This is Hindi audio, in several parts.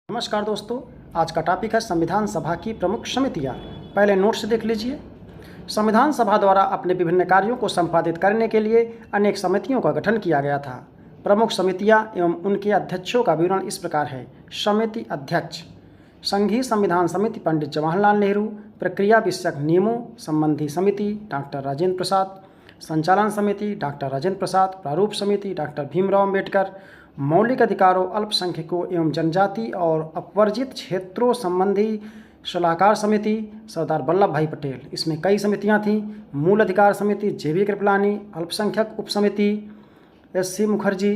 नमस्कार दोस्तों, आज का टॉपिक है संविधान सभा की प्रमुख समितियां। पहले नोट से देख लीजिए। संविधान सभा द्वारा अपने विभिन्न कार्यों को संपादित करने के लिए अनेक समितियों का गठन किया गया था। प्रमुख समितियां एवं उनके अध्यक्षों का विवरण इस प्रकार है। समिति अध्यक्ष: संघीय संविधान समिति पंडित जवाहरलाल नेहरू। प्रक्रिया विषयक नियमों संबंधी समिति डॉक्टर राजेंद्र प्रसाद। संचालन समिति डॉक्टर राजेंद्र प्रसाद। प्रारूप समिति डॉक्टर भीमराव अम्बेडकर। मौलिक अधिकारों, अल्पसंख्यकों एवं जनजाति और अपवर्जित क्षेत्रों संबंधी सलाहकार समिति सरदार वल्लभ भाई पटेल। इसमें कई समितियां थीं। मूल अधिकार समिति जेबी कृपलानी। अल्पसंख्यक उप समिति एस.सी. मुखर्जी।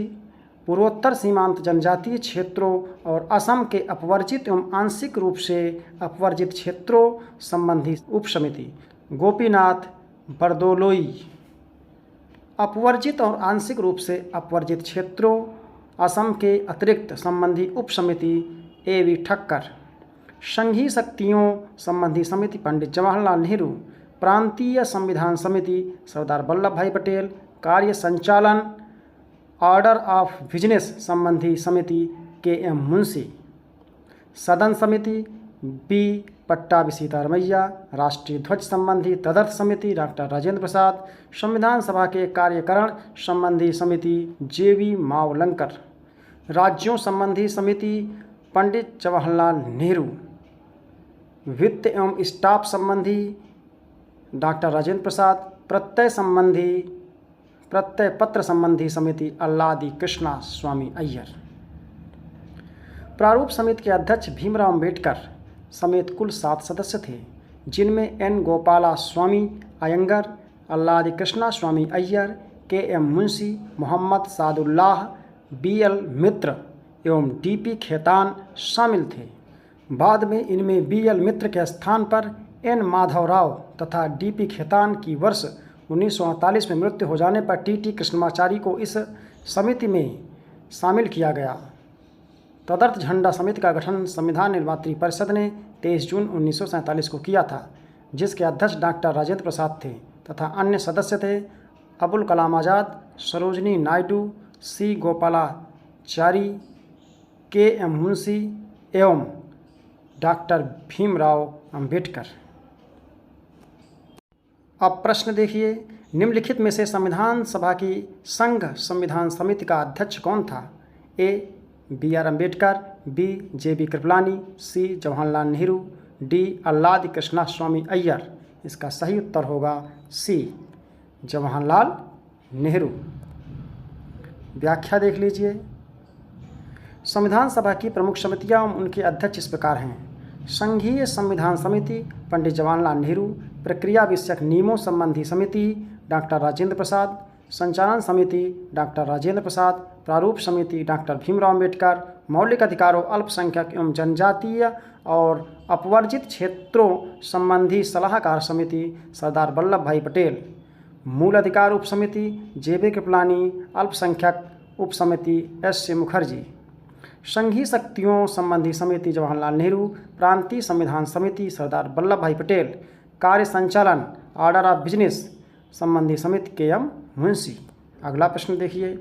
पूर्वोत्तर सीमांत जनजातीय क्षेत्रों और असम के अपवर्जित एवं आंशिक रूप से अपवर्जित क्षेत्रों संबंधी उप समिति गोपीनाथ बरदोलोई। अपवर्जित और आंशिक रूप से अपवर्जित क्षेत्रों असम के अतिरिक्त संबंधी उप समिति ए.वी. ठक्कर। संघीय शक्तियों संबंधी समिति पंडित जवाहरलाल नेहरू। प्रांतीय संविधान समिति सरदार वल्लभ भाई पटेल। कार्य संचालन ऑर्डर ऑफ बिजनेस संबंधी समिति के.एम. मुंशी। सदन समिति बी. पट्टाभी सीतारमैया। राष्ट्रीय ध्वज संबंधी तदर्थ समिति डॉक्टर राजेंद्र प्रसाद। संविधान सभा के कार्यकरण संबंधी समिति जे.वी. मावलंकर। राज्यों संबंधी समिति पंडित जवाहरलाल नेहरू। वित्त एवं स्टाफ संबंधी डॉक्टर राजेंद्र प्रसाद। प्रत्यय पत्र संबंधी समिति अल्लादी कृष्णा स्वामी अय्यर। प्रारूप समिति के अध्यक्ष भीमराव अम्बेडकर समेत कुल 7 सदस्य थे, जिनमें एन. गोपाला स्वामी अयंगर, अल्लादी कृष्णा स्वामी अय्यर, के.एम. मुंशी, मोहम्मद सादुल्लाह, बी.एल. मित्र एवं डी.पी. खेतान शामिल थे। बाद में इनमें बी.एल. मित्र के स्थान पर एन. माधवराव तथा डी.पी. खेतान की वर्ष 1948 में मृत्यु हो जाने पर टी.टी. कृष्णमाचारी को इस समिति में शामिल किया गया। तदर्थ झंडा समिति का गठन संविधान निर्मात्री परिषद ने 23 जून 1947 को किया था, जिसके अध्यक्ष डॉक्टर राजेंद्र प्रसाद थे तथा अन्य सदस्य थे अबुल कलाम आज़ाद, सरोजनी नायडू, सी. गोपालाचारी, के.एम. मुंशी एवं डॉक्टर भीमराव अम्बेडकर। अब प्रश्न देखिए। निम्नलिखित में से संविधान सभा की संघ संविधान समिति का अध्यक्ष कौन था? A. B R. Ambedkar. B. J B. Kripalani. C. Jawaharlal Nehru. D. Alladi Krishna Swami Ayyar. इसका सही उत्तर होगा सी. जवाहरलाल नेहरू। व्याख्या देख लीजिए। संविधान सभा की प्रमुख समितियां और उनके अध्यक्ष इस प्रकार हैं। संघीय संविधान समिति पंडित जवाहरलाल नेहरू। प्रक्रिया विषयक नियमों संबंधी समिति डॉक्टर राजेंद्र प्रसाद। संचालन समिति डॉक्टर राजेंद्र प्रसाद। प्रारूप समिति डॉक्टर भीमराव अम्बेडकर। मौलिक अधिकारों, अल्पसंख्यक एवं जनजातीय और अपवर्जित क्षेत्रों संबंधी सलाहकार समिति सरदार वल्लभ भाई पटेल। मूल अधिकार उप समिति जे.बी. कृपलानी। अल्पसंख्यक उप समिति एस.सी. मुखर्जी। संघीय शक्तियों संबंधी समिति जवाहरलाल नेहरू। प्रांतीय संविधान समिति सरदार वल्लभ भाई पटेल। कार्य संचालन ऑर्डर ऑफ बिजनेस संबंधी समिति के.एम. मुंशी। अगला प्रश्न देखिए।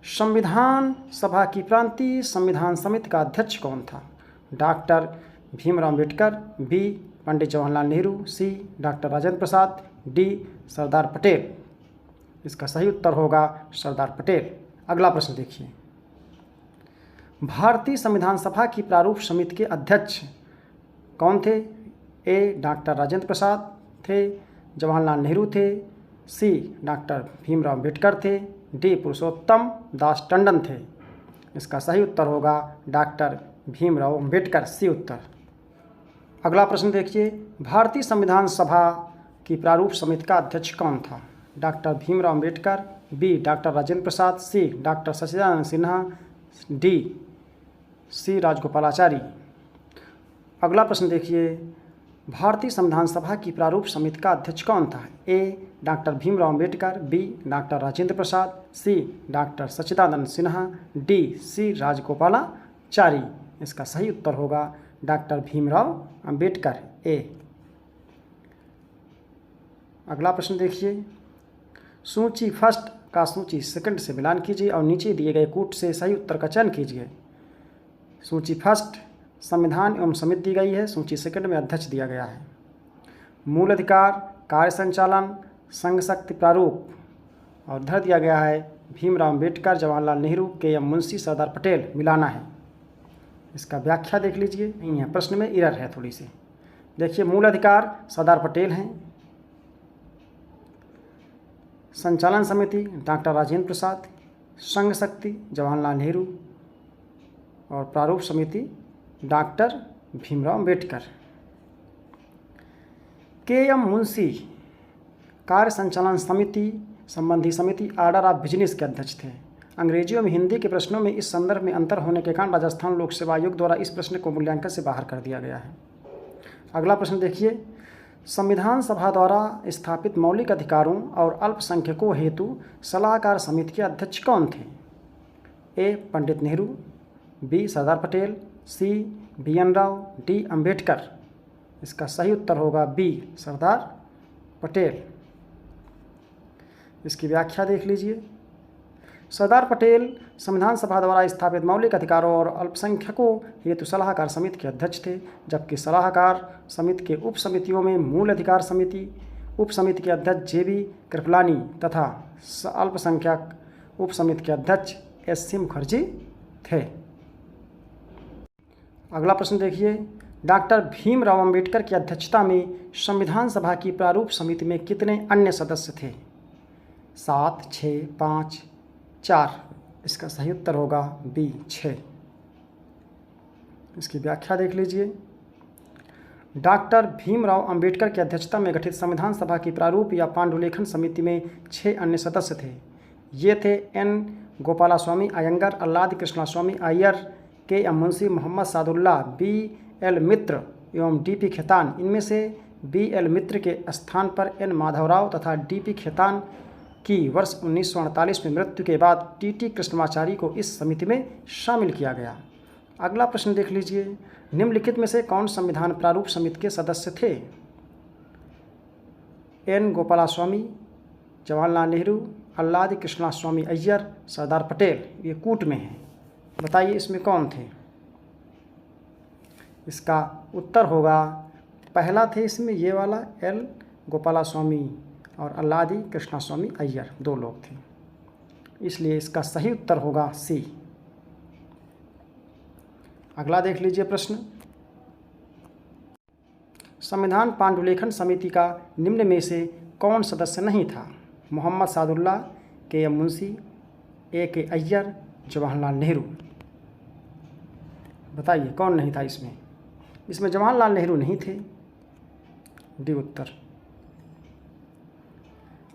संविधान सभा की प्रांतीय संविधान समिति का अध्यक्ष कौन था? डॉक्टर भीमराव अम्बेडकर। बी. पंडित जवाहरलाल नेहरू। सी. डॉक्टर राजेंद्र प्रसाद। डी. सरदार पटेल। इसका सही उत्तर होगा सरदार पटेल। अगला प्रश्न देखिए। भारतीय संविधान सभा की प्रारूप समिति के अध्यक्ष कौन थे? ए. डॉक्टर राजेंद्र प्रसाद थे। जवाहरलाल नेहरू थे। सी. डॉक्टर भीमराव अम्बेडकर थे। डी. पुरुषोत्तम दास टंडन थे। इसका सही उत्तर होगा डॉक्टर भीमराव अम्बेडकर, सी उत्तर। अगला प्रश्न देखिए। भारतीय संविधान सभा की प्रारूप समिति का अध्यक्ष कौन था? Doctor Bhimrao Ambedkar. B. Doctor Rajendra Prasad. C. Doctor Sachchidanand Sinha. D. C. Rajagopalachari. अगला प्रश्न देखिए। भारतीय संविधान सभा की प्रारूप समिति का अध्यक्ष कौन था? A. Doctor Bhimrao Ambedkar. B. Doctor Rajendra Prasad. C. Doctor Sachchidanand Sinha. D. C. Rajagopalachari. इसका सही उत्तर होगा डॉक्टर भीमराव अम्बेडकर, ए। अगला प्रश्न देखिए। सूची फर्स्ट का सूची सेकंड से मिलान कीजिए और नीचे दिए गए कूट से सही उत्तर का चयन कीजिए। सूची फर्स्ट संविधान एवं समिति दी गई है, सूची सेकंड में अध्यक्ष दिया गया है। मूल अधिकार, कार्य संचालन, संघ शक्ति प्रारूप और धर दिया गया है भीमराव अम्बेडकर, जवाहरलाल नेहरू, के.एम. मुंशी, सरदार पटेल, मिलाना है। इसका व्याख्या देख लीजिए, नहीं है प्रश्न में एरर है थोड़ी सी। देखिए मूल अधिकार सरदार पटेल हैं, संचालन समिति डॉक्टर राजेंद्र प्रसाद, संघ शक्ति जवाहरलाल नेहरू और प्रारूप समिति डॉक्टर भीमराव अम्बेडकर। के.एम. मुंशी कार्य संचालन समिति संबंधी समिति ऑर्डर ऑफ बिजनेस के अध्यक्ष थे। अंग्रेजी एवं हिंदी के प्रश्नों में इस संदर्भ में अंतर होने के कारण राजस्थान लोक सेवा आयोग द्वारा इस प्रश्न को मूल्यांकन से बाहर कर दिया गया है। अगला प्रश्न देखिए, संविधान सभा द्वारा स्थापित मौलिक अधिकारों और अल्पसंख्यकों हेतु सलाहकार समिति के अध्यक्ष कौन थे? ए. पंडित नेहरू, बी. सरदार पटेल, सी. बी.एन. राव, डी. अम्बेडकर। इसका सही उत्तर होगा बी. सरदार पटेल। इसकी व्याख्या देख लीजिए। सरदार पटेल संविधान सभा द्वारा स्थापित मौलिक अधिकारों और अल्पसंख्यकों हेतु सलाहकार समिति के अध्यक्ष थे, जबकि सलाहकार समिति के उप समितियों में मूल अधिकार समिति उप समिति के अध्यक्ष जे.बी. कृपलानी तथा अल्पसंख्यक उप समिति के अध्यक्ष एस.सी. मुखर्जी थे। अगला प्रश्न देखिए, डॉक्टर भीमराव अम्बेडकर की अध्यक्षता में संविधान सभा की प्रारूप समिति में कितने अन्य सदस्य थे? 7, 6, 5, 4। इसका सही उत्तर होगा बी. 6। इसकी व्याख्या देख लीजिए। डॉक्टर भीमराव अम्बेडकर की अध्यक्षता में गठित संविधान सभा की प्रारूप या पांडुलेखन समिति में 6 अन्य सदस्य थे। ये थे N. Gopalaswami Ayyangar, Alladi Krishnaswami Ayyar, K M. Munshi, Mohammad Saadulla, B L. Mitter एवं डी.पी. खेतान। इनमें से बी.एल. मित्र के स्थान पर एन. माधवराव तथा डी.पी. खेतान की वर्ष 1948 में मृत्यु के बाद टी.टी. कृष्णमाचारी को इस समिति में शामिल किया गया। अगला प्रश्न देख लीजिए, निम्नलिखित में से कौन संविधान प्रारूप समिति के सदस्य थे? एन. गोपालास्वामी, जवाहरलाल नेहरू, अल्लादी कृष्णास्वामी अय्यर, सरदार पटेल। ये कूट में है, बताइए इसमें कौन थे? इसका उत्तर होगा पहला थे इसमें ये वाला एल. गोपालास्वामी और अल्लादी कृष्णास्वामी अय्यर, 2 लोग थे, इसलिए इसका सही उत्तर होगा सी। अगला देख लीजिए प्रश्न, संविधान पांडुलेखन समिति का निम्न में से कौन सदस्य नहीं था? मोहम्मद सादुल्लाह, के.एम. मुंशी, ए.के. अय्यर, जवाहरलाल नेहरू। बताइए कौन नहीं था इसमें? इसमें जवाहरलाल नेहरू नहीं थे, डी उत्तर।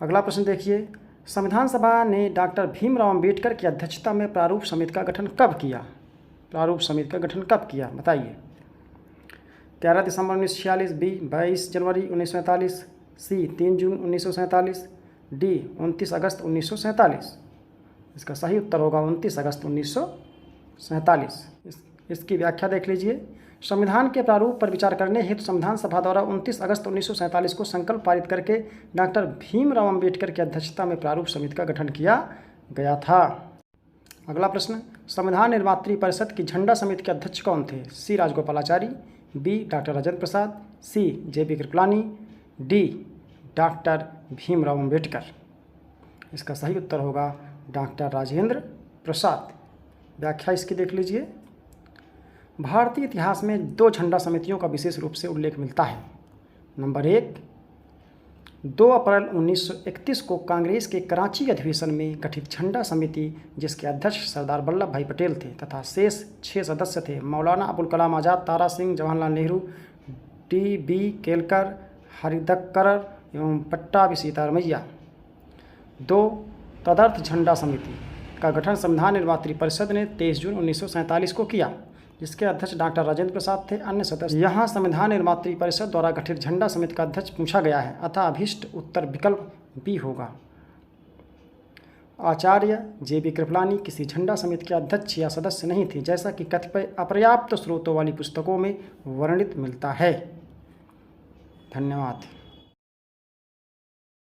अगला प्रश्न देखिए, संविधान सभा ने डॉक्टर भीमराव अम्बेडकर की अध्यक्षता में प्रारूप समिति का गठन कब किया? प्रारूप समिति का गठन कब किया बताइए? 13 दिसंबर 1946, बी 22 जनवरी 1947, सी 3 जून 1947, डी 29 अगस्त 1947। इसका सही उत्तर होगा 29 अगस्त 1947। इसकी व्याख्या देख लीजिए। संविधान के प्रारूप पर विचार करने हेतु संविधान सभा द्वारा 29 अगस्त 1947 को संकल्प पारित करके डॉक्टर भीमराव अम्बेडकर की अध्यक्षता में प्रारूप समिति का गठन किया गया था। अगला प्रश्न, संविधान निर्मात्री परिषद की झंडा समिति के अध्यक्ष कौन थे? C Rajagopalachari, B doctor Rajendra Prasad, C J B. Kripalani, D doctor Bhimrao Ambedkar. इसका सही उत्तर होगा डॉक्टर राजेंद्र प्रसाद। व्याख्या इसकी देख लीजिए। भारतीय इतिहास में 2 झंडा समितियों का विशेष रूप से उल्लेख मिलता है। नंबर 1, 2 अप्रैल 1931 को कांग्रेस के कराची अधिवेशन में गठित झंडा समिति, जिसके अध्यक्ष सरदार वल्लभ भाई पटेल थे तथा शेष 6 सदस्य थे मौलाना अबुल कलाम आज़ाद, तारा सिंह, जवाहरलाल नेहरू, डी.बी. केलकर, हरिदक्कर एवं पट्टाभी सीतारमैया। 2, तदर्थ झंडा समिति का गठन संविधान निर्मात्री परिषद ने 23 जून 1947 को किया, जिसके अध्यक्ष डॉक्टर राजेंद्र प्रसाद थे। अन्य सदस्य यहाँ संविधान निर्मात्री परिषद द्वारा गठित झंडा समिति का अध्यक्ष पूछा गया है, अतः अभीष्ट उत्तर विकल्प बी होगा। आचार्य जे.बी. कृपलानी किसी झंडा समिति के अध्यक्ष या सदस्य नहीं थे, जैसा कि कतिपय अपर्याप्त स्रोतों वाली पुस्तकों में वर्णित मिलता है। धन्यवाद।